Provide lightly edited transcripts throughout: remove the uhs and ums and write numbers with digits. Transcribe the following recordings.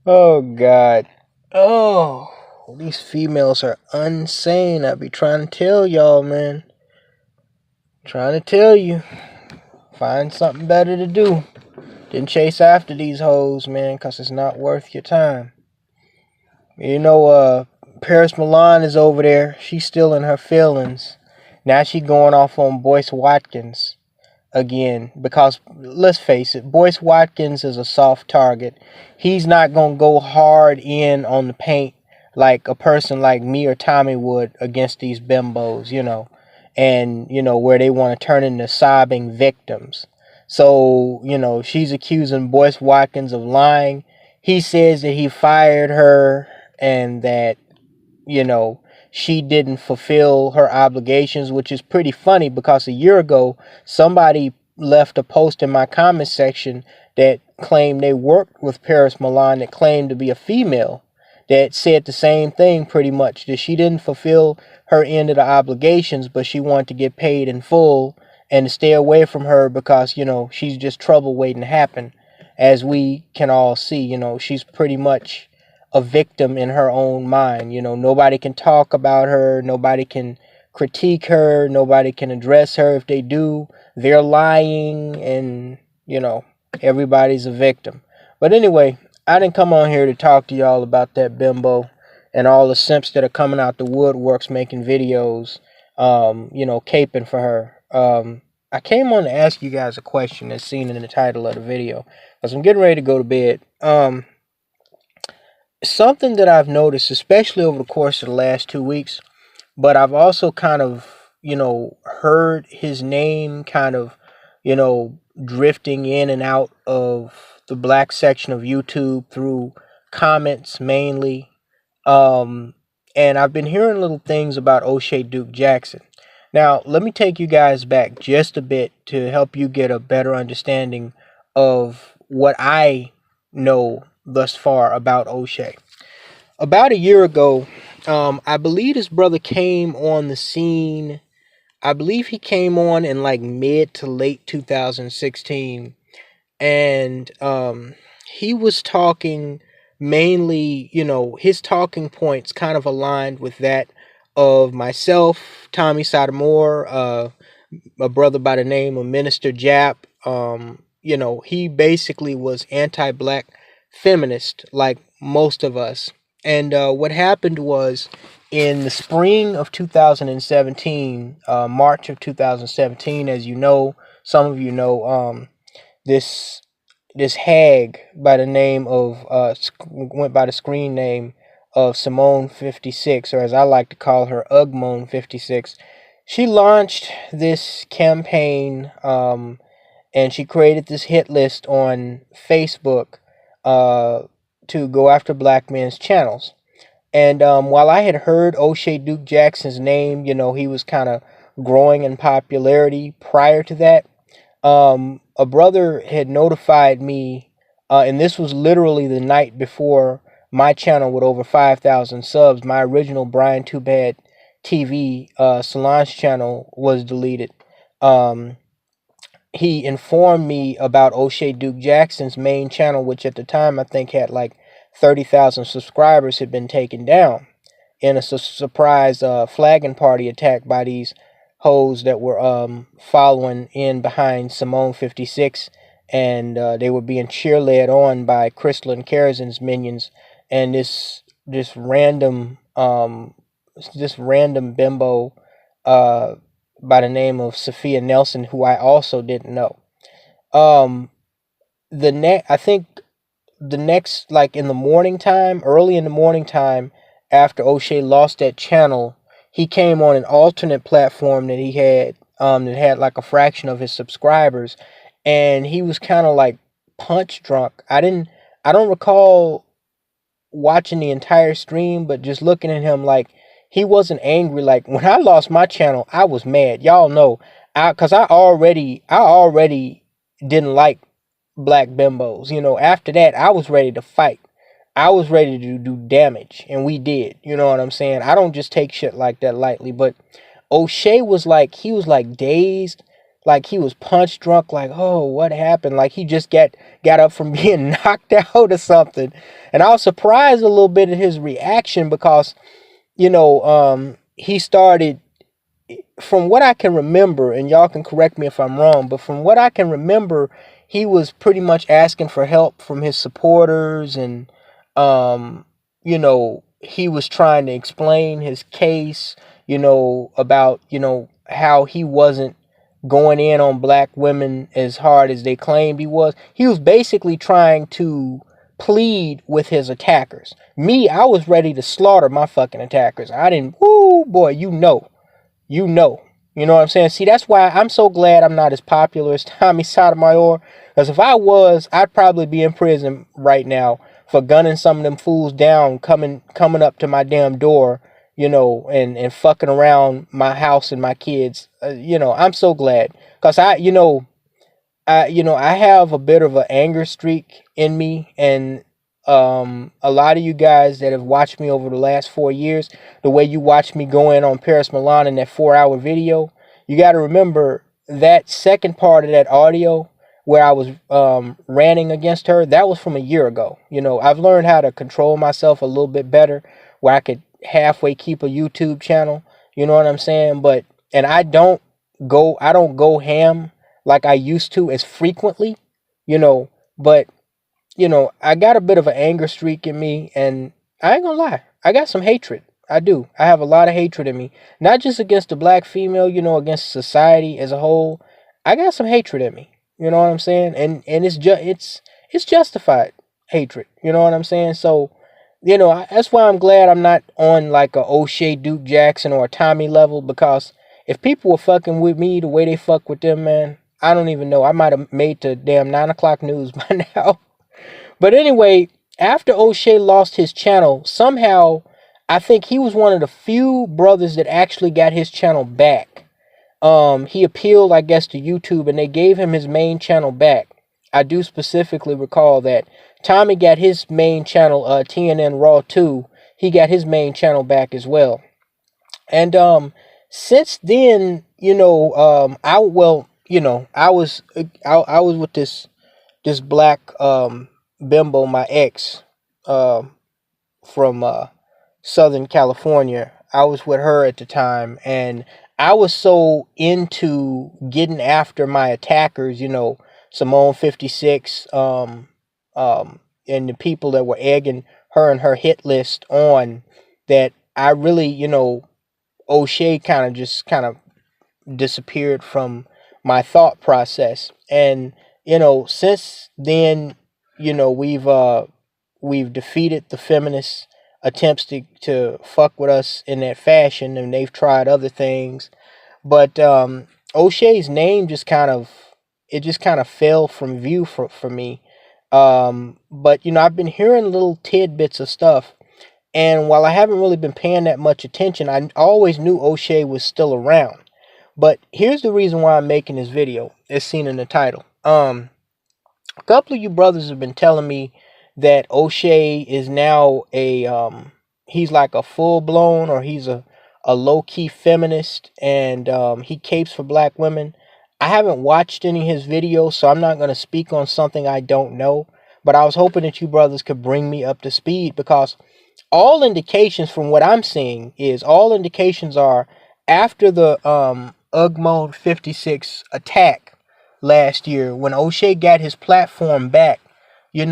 Oh God. Oh, these females are insane. I be trying to tell y'all, man. Trying to tell you. Find something better to do. Didn't chase after these hoes, man, cause it's not worth your time. Paris Milan is over there. She's still in her feelings. Now she going off on Boyce Watkins again because let's face it, Boyce Watkins is a soft target. He's not gonna go hard in on the paint like a person like me or Tommy would against these bimbos, and where they want to turn into sobbing victims. So, she's accusing Boyce Watkins of lying. He says that he fired her and that you know, she didn't fulfill her obligations, which is pretty funny because a year ago, somebody left a post in my comment section that claimed they worked with Paris Milan, that claimed to be a female, that said the same thing pretty much, that she didn't fulfill her end of the obligations, but she wanted to get paid in full and to stay away from her because, she's just trouble waiting to happen. As we can all see, she's pretty much a victim in her own mind. Nobody can talk about her, nobody can critique her, nobody can address her. If they do, they're lying, and everybody's a victim. But anyway, I didn't come on here to talk to y'all about that bimbo and all the simps that are coming out the woodworks making videos, caping for her. I came on to ask you guys a question that's seen in the title of the video because I'm getting ready to go to bed. Something that I've noticed, especially over the course of the last 2 weeks, but I've also kind of, heard his name kind of, drifting in and out of the black section of YouTube through comments mainly. And I've been hearing little things about O'Shea Duke Jackson. Now, let me take you guys back just a bit to help you get a better understanding of what I know thus far about O'Shea. About a year ago, I believe his brother came on the scene. I believe he came on in like mid to late 2016, and he was talking mainly, his talking points kind of aligned with that of myself, Tommy Sotomore, a brother by the name of Minister Jap. He basically was anti-black feminist like most of us. And what happened was in the spring of 2017, March of 2017, as you know, some of you know, this this hag by the name of went by the screen name of Simone 56, or as I like to call her, Ugmone 56. She launched this campaign, and she created this hit list on Facebook uh, to go after black men's channels. And while I had heard O'Shea Duke Jackson's name, he was kind of growing in popularity prior to that. A brother had notified me, and this was literally the night before my channel with over 5,000 subs, my original Brian Too Bad TV Solange channel was deleted. Um, he informed me about O'Shea Duke Jackson's main channel, which at the time I think had like 30,000 subscribers, had been taken down in a surprise flagging party attack by these hoes that were following in behind Simone 56, and they were being cheerled on by Crystal and Karazin's minions, and this random bimbo uh, by the name of Sophia Nelson, who I also didn't know. Um, I think the next, like in the morning time, early in the morning time, after O'Shea lost that channel, he came on an alternate platform that had like a fraction of his subscribers, and he was kind of like punch drunk. I don't recall watching the entire stream, but just looking at him, like he wasn't angry. Like when I lost my channel, I was mad. Y'all know, cause I already didn't like black bimbos. After that, I was ready to fight. I was ready to do damage, and we did. You know what I'm saying? I don't just take shit like that lightly. But O'Shea was like, he was like dazed. like he was punch drunk, like, oh, what happened? Like he just got up from being knocked out or something. And I was surprised a little bit at his reaction because, he started, from what I can remember, and y'all can correct me if I'm wrong, but from what I can remember, he was pretty much asking for help from his supporters, and he was trying to explain his case, about, how he wasn't going in on black women as hard as they claimed he was. He was basically trying to plead with his attackers. Me, I was ready to slaughter my fucking attackers. I didn't, whoo, boy, you know. You know what I'm saying? See, that's why I'm so glad I'm not as popular as Tommy Sotomayor. Because if I was, I'd probably be in prison right now for gunning some of them fools down, coming up to my damn door, and fucking around my house and my kids. I'm so glad. Because I have a bit of an anger streak in me, and a lot of you guys that have watched me over the last 4 years, the way you watched me go in on Paris Milan in that 4 hour video, you got to remember that second part of that audio where I was ranting against her, that was from a year ago. I've learned how to control myself a little bit better, where I could halfway keep a YouTube channel. You know what I'm saying? And I don't go ham like I used to as frequently, but I got a bit of an anger streak in me, and I ain't gonna lie, I got some hatred. I do. I have a lot of hatred in me, not just against the black female, against society as a whole. I got some hatred in me. You know what I'm saying? And it's justified hatred. You know what I'm saying? So, that's why I'm glad I'm not on like a O'Shea Duke Jackson or a Tommy level, because if people were fucking with me the way they fuck with them, man, I don't even know. I might have made the damn 9 o'clock news by now. But anyway, after O'Shea lost his channel, somehow I think he was one of the few brothers that actually got his channel back. He appealed, I guess, to YouTube, and they gave him his main channel back. I do specifically recall that Tommy got his main channel, TNN Raw 2. He got his main channel back as well. And since then, I was with this black bimbo, my ex, from Southern California. I was with her at the time, and I was so into getting after my attackers, Simone 56, and the people that were egging her and her hit list on, that I really, O'Shea kind of disappeared from my thought process. And since then, we've defeated the feminists attempts to fuck with us in that fashion, and they've tried other things. But O'Shea's name just kind of fell from view for me. But I've been hearing little tidbits of stuff, and while I haven't really been paying that much attention, I always knew O'Shea was still around. But here's the reason why I'm making this video, as seen in the title. A couple of you brothers have been telling me that O'Shea is now he's like a full blown, or he's a low key feminist, and he capes for black women. I haven't watched any of his videos, so I'm not going to speak on something I don't know. But I was hoping that you brothers could bring me up to speed, because all indications from what I'm seeing is, all indications are, after the Ugmo 56 attack last year, when O'Shea got his platform back, he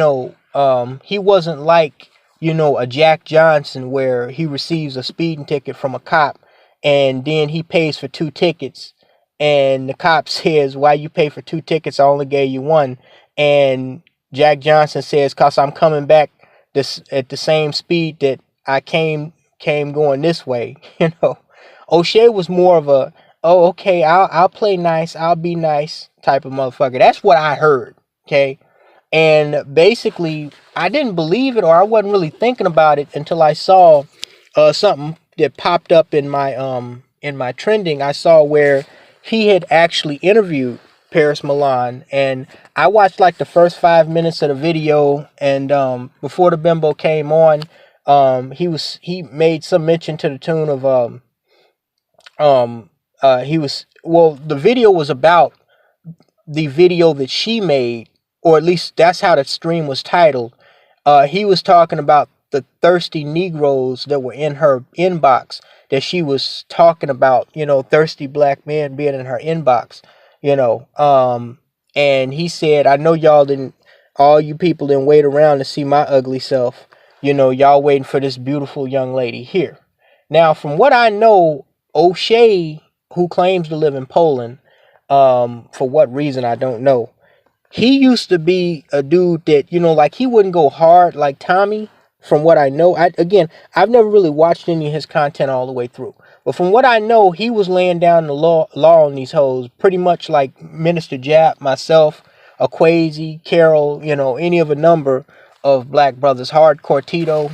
wasn't like, a Jack Johnson, where he receives a speeding ticket from a cop and then he pays for 2 tickets, and the cop says, why you pay for 2 tickets? I only gave you 1. And Jack Johnson says, cause I'm coming back this at the same speed that I came going this way. O'Shea was more of a, oh, okay, I'll play nice, I'll be nice type of motherfucker. That's what I heard. Okay. And basically, I didn't believe it, or I wasn't really thinking about it until I saw something that popped up in my trending. I saw where he had actually interviewed Paris Milan, and I watched like the first 5 minutes of the video, and before the bimbo came on, he made some mention to the tune of he was well, the video was about the video that she made, or at least that's how the stream was titled. He was talking about the thirsty Negroes that were in her inbox, that she was talking about, thirsty black men being in her inbox, you know. And he said, I know all you people didn't wait around to see my ugly self. Y'all waiting for this beautiful young lady here. Now, from what I know, O'Shea, who claims to live in Poland, for what reason, I don't know. He used to be a dude that, like he wouldn't go hard like Tommy, from what I know. I've never really watched any of his content all the way through. But from what I know, he was laying down the law on these hoes, pretty much like Minister Jap, myself, Aquazy, Carol, any of a number of black brothers, Hardcore Tito.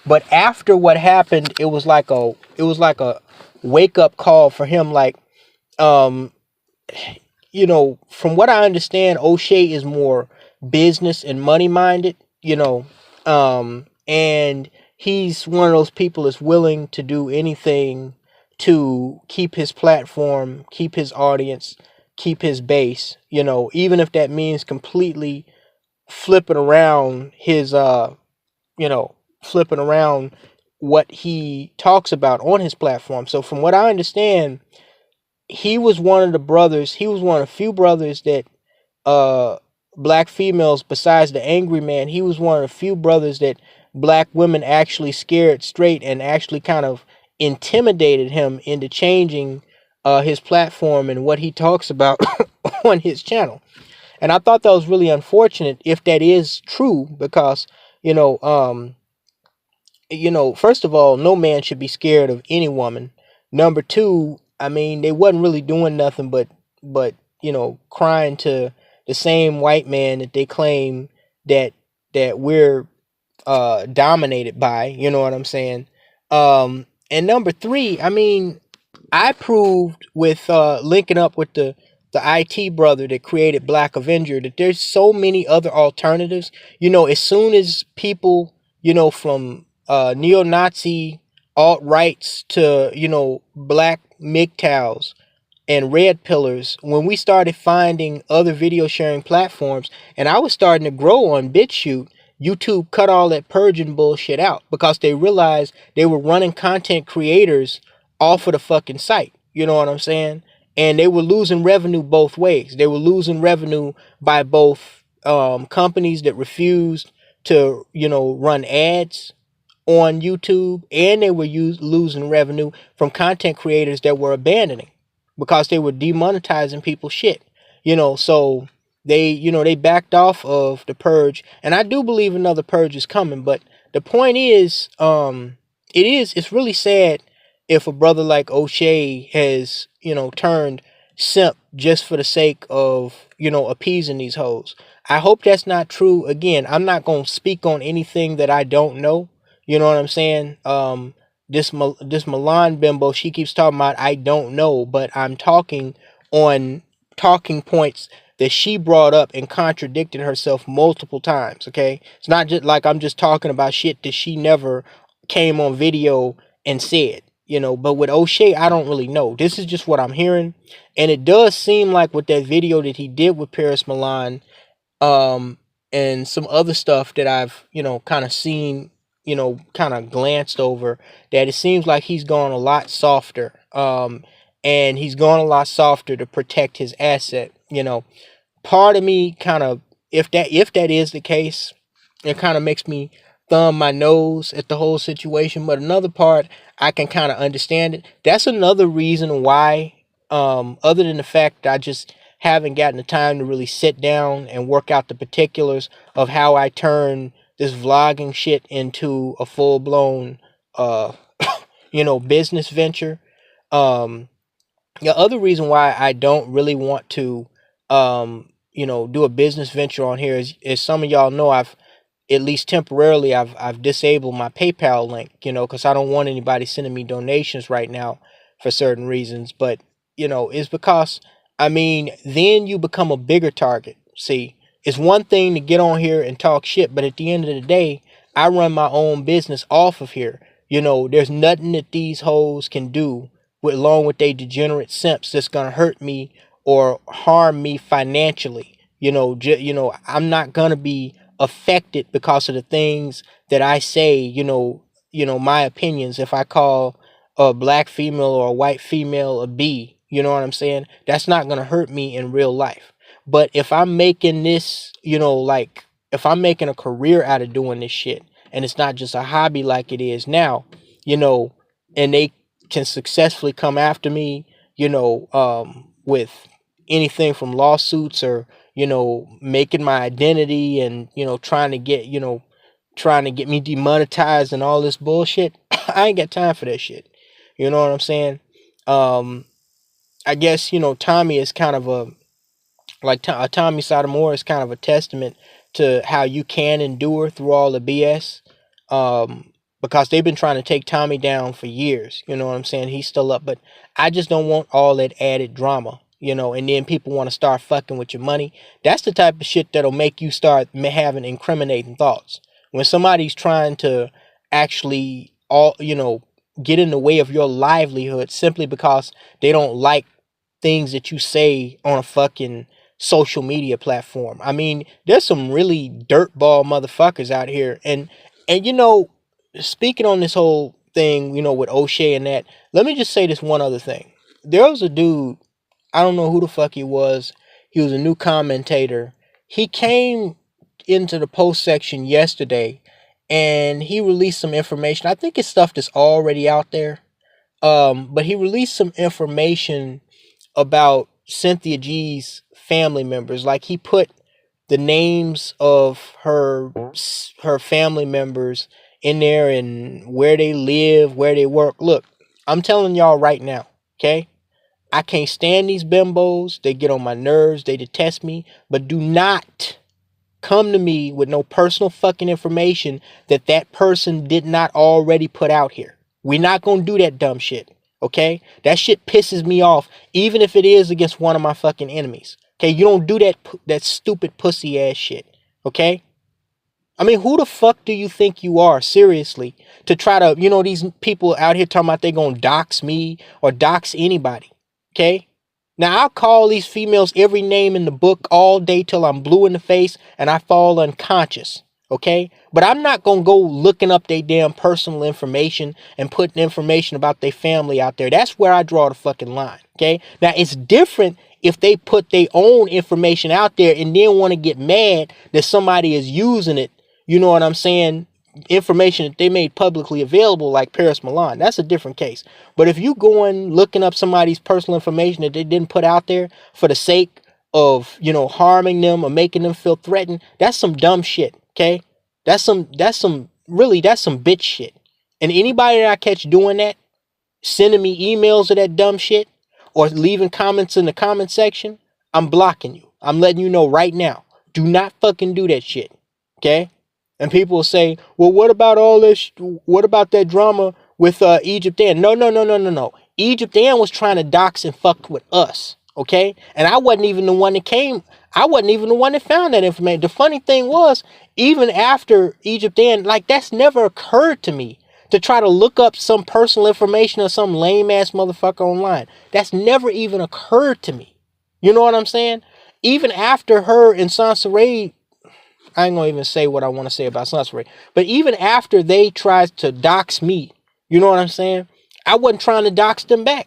But after what happened, it was like a wake up call for him. Like, um, from what I understand, O'Shea is more business and money minded, and he's one of those people that's willing to do anything to keep his platform, keep his audience, keep his base, even if that means completely flipping around you know, flipping around what he talks about on his platform. So from what I understand, he was one of the brothers. He was one of the few brothers that uh black females, besides the angry man, he was one of the few brothers that black women actually scared straight and actually kind of intimidated him into changing his platform and what he talks about on his channel. And I thought that was really unfortunate if that is true, because you know um first of all, no man should be scared of any woman. Number two, I mean, they wasn't really doing nothing but crying to the same white man that they claim that we're dominated by. You know what I'm saying? And number three, I mean, I proved with linking up with the IT brother that created Black Avenger that there's so many other alternatives. As soon as people, from neo-Nazi alt-rights to, black MGTOWs and red pillars, when we started finding other video sharing platforms, and I was starting to grow on BitChute, YouTube cut all that purging bullshit out because they realized they were running content creators off of the fucking site. You know what I'm saying? And they were losing revenue both ways. They were losing revenue by both companies that refused to, run ads on YouTube, and they were losing revenue from content creators that were abandoning because they were demonetizing people's shit. So they backed off of the purge, and I do believe another purge is coming. But the point is, it's really sad if a brother like O'Shea has, turned simp just for the sake of, appeasing these hoes. I hope that's not true. Again, I'm not going to speak on anything that I don't know. You know what I'm saying? This Milan bimbo, she keeps talking about I don't know, but I'm talking on talking points that she brought up and contradicted herself multiple times. Okay, it's not just like I'm just talking about shit that she never came on video and said. But with O'Shea, I don't really know. This is just what I'm hearing, and it does seem like with that video that he did with Paris Milan, um, and some other stuff that I've, kind of seen, kind of glanced over, that it seems like he's gone a lot softer. And he's gone a lot softer to protect his asset. Part of me kind of, if that is the case, it kind of makes me thumb my nose at the whole situation. But another part, I can kind of understand it. That's another reason why, other than the fact that I just haven't gotten the time to really sit down and work out the particulars of how I turn this vlogging shit into a full blown, uh, business venture. Um, the other reason why I don't really want to, do a business venture on here is some of y'all know I've, at least temporarily, I've disabled my PayPal link, because I don't want anybody sending me donations right now for certain reasons. But, it's because, I mean, then you become a bigger target. See, it's one thing to get on here and talk shit, but at the end of the day, I run my own business off of here. There's nothing that these hoes can do along with they degenerate simps that's gonna hurt me or harm me financially. I'm not gonna be affected because of the things that I say. My opinions. If I call a black female or a white female a B, you know what I'm saying? That's not gonna hurt me in real life. But if I'm making this, like if I'm making a career out of doing this shit, and it's not just a hobby like it is now, and they can successfully come after me, with anything from lawsuits or, making my identity and, trying to get me demonetized and all this bullshit. I ain't got time for that shit. You know what I'm saying? Um, I guess, Tommy is kind of Tommy Sotomayor is kind of a testament to how you can endure through all the BS. Because they've been trying to take Tommy down for years. You know what I'm saying? He's still up, but I just don't want all that added drama. And then people want to start fucking with your money. That's the type of shit that'll make you start having incriminating thoughts. When somebody's trying to actually get in the way of your livelihood simply because they don't like things that you say on a fucking social media platform. I mean, there's some really dirtball motherfuckers out here. And speaking on this whole thing, with O'Shea and that, let me just say this one other thing. There was a dude, I don't know who the fuck he was. He was a new commentator. He came into the post section yesterday and he released some information. I think it's stuff that's already out there. But he released some information about Cynthia G's family members. Like he put the names of her family members in there and where they live, where they work. Look, I'm telling y'all right now, okay? I can't stand these bimbos. They get on my nerves. They detest me. But do not come to me with no personal fucking information that person did not already put out here. We're not going to do that dumb shit. Okay? That shit pisses me off, even if it is against one of my fucking enemies. Okay? You don't do that stupid pussy ass shit. Okay? I mean, who the fuck do you think you are, seriously, to try to, these people out here talking about they gonna dox me or dox anybody. Okay? Now, I'll call these females every name in the book all day till I'm blue in the face and I fall unconscious. Okay? But I'm not going to go looking up their damn personal information and putting information about their family out there. That's where I draw the fucking line. Okay? Now, it's different if they put their own information out there and then want to get mad that somebody is using it. You know what I'm saying? Information that they made publicly available, like Paris Milan. That's a different case. But if you going looking up somebody's personal information that they didn't put out there for the sake of, harming them or making them feel threatened, that's some dumb shit. Okay? That's some bitch shit. And anybody that I catch doing that, sending me emails of that dumb shit or leaving comments in the comment section, I'm blocking you. I'm letting you know right now. Do not fucking do that shit. Okay? And people will say, well, what about all this? What about that drama with Egypt Dan? No. Egypt Dan was trying to dox and fuck with us. Okay? And I wasn't even the one that found that information. The funny thing was, even after Egypt Dan, like, that's never occurred to me to try to look up some personal information of some lame ass motherfucker online. That's never even occurred to me. You know what I'm saying? Even after her and Sansaray, I ain't gonna even say what I want to say about Sansaray, but even after they tried to dox me, you know what I'm saying? I wasn't trying to dox them back.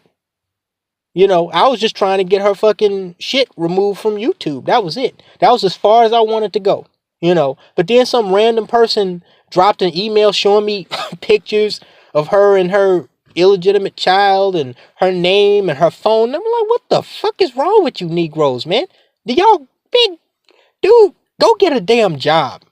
I was just trying to get her fucking shit removed from YouTube. That was it. That was as far as I wanted to go. But then some random person dropped an email showing me pictures of her and her illegitimate child and her name and her phone. I'm like, what the fuck is wrong with you Negroes, man? Do y'all big dude, go get a damn job.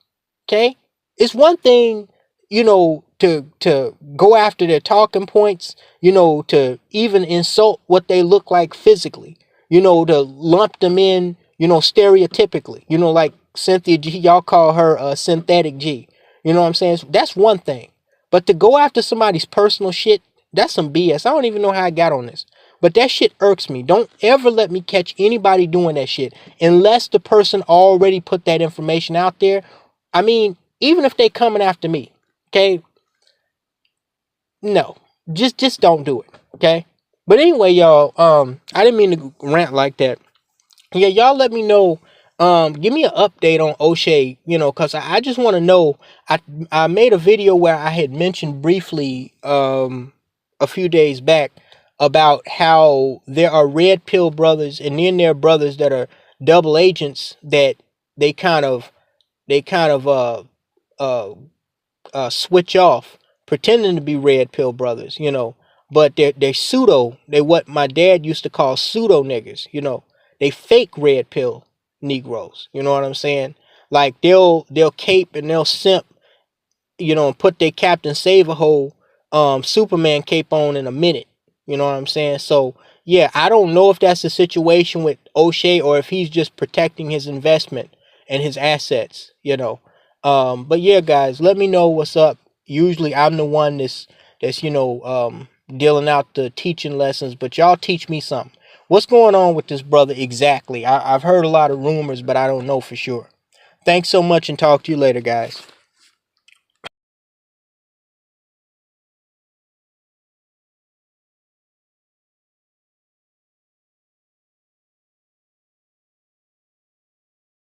Okay? It's one thing, to go after their talking points, to even insult what they look like physically, to lump them in, stereotypically, like Cynthia G, y'all call her a synthetic G. You know what I'm saying? That's one thing. But to go after somebody's personal shit, that's some BS. I don't even know how I got on this. But that shit irks me. Don't ever let me catch anybody doing that shit unless the person already put that information out there. I mean, even if they coming after me, okay? No. Just don't do it, okay? But anyway, y'all, I didn't mean to rant like that. Yeah, y'all let me know. Give me an update on O'Shea, cause I just want to know. I made a video where I had mentioned briefly a few days back about how there are red pill brothers and then there are brothers that are double agents that they kind of they kind of uh switch off, pretending to be red pill brothers, but they're pseudo. They what my dad used to call pseudo niggas, They fake red pill Negroes. You know what I'm saying? Like they'll cape and they'll simp, and put their Captain Save-A-Hole Superman cape on in a minute. You know what I'm saying? So yeah, I don't know if that's the situation with O'Shea or if he's just protecting his investment and his assets. But yeah, guys, let me know what's up. Usually I'm the one that's dealing out the teaching lessons, but y'all teach me something. What's going on with this brother exactly? I've heard a lot of rumors, but I don't know for sure. Thanks so much and talk to you later, guys.